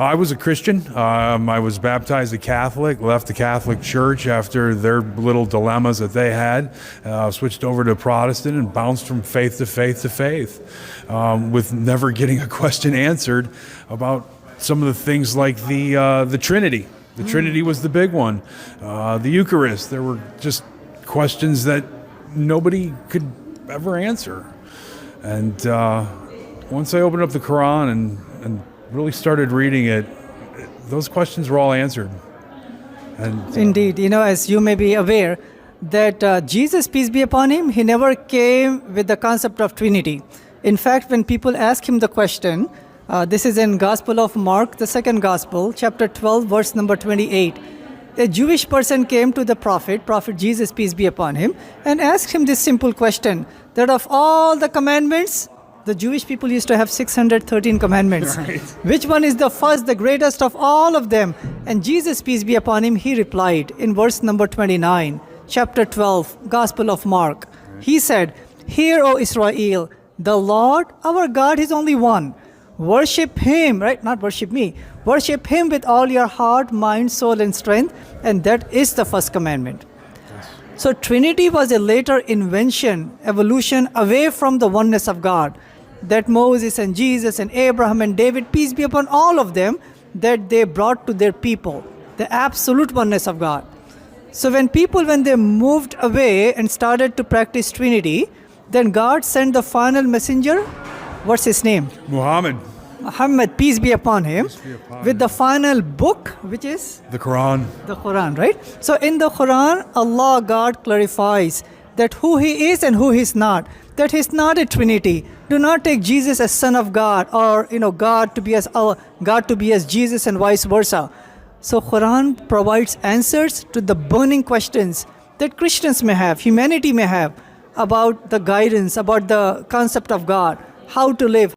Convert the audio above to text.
I was a Christian. I was baptized a Catholic, left the Catholic Church after their little dilemmas that they had, switched over to Protestant and bounced from faith to faith to faith, with never getting a question answered about some of the things like the Trinity. The Trinity was the big one. The Eucharist, there were just questions that nobody could ever answer. And once I opened up the Quran and really started reading it, those questions were all answered. And Indeed, as you may be aware, that Jesus, peace be upon him, he never came with the concept of Trinity. In fact, when people ask him the question, this is in Gospel of Mark, the second Gospel, chapter 12, verse number 28. A Jewish person came to the Prophet Jesus, peace be upon him, and asked him this simple question, that of all the commandments, the Jewish people used to have 613 commandments. Right. Which one is the first, the greatest of all of them? And Jesus, peace be upon him, he replied in verse number 29, chapter 12, Gospel of Mark. He said, "Hear, O Israel, the Lord our God is only one. Worship him," right? Not worship me. Worship him with all your heart, mind, soul, and strength. And that is the first commandment. So Trinity was a later invention, evolution away from the oneness of God. That Moses and Jesus and Abraham and David, peace be upon all of them, that they brought to their people, the absolute oneness of God. So when they moved away and started to practice Trinity, then God sent the final messenger. What's his name? Muhammad, peace be upon him, with the final book, which is? the Quran. The Quran, right? So in the Quran, Allah, God clarifies that who he is and who he is not. That he's not a Trinity. Do not take Jesus as Son of God, or God to be as Jesus, and vice versa. So Quran provides answers to the burning questions that Christians may have, humanity may have, about the guidance, about the concept of God, how to live.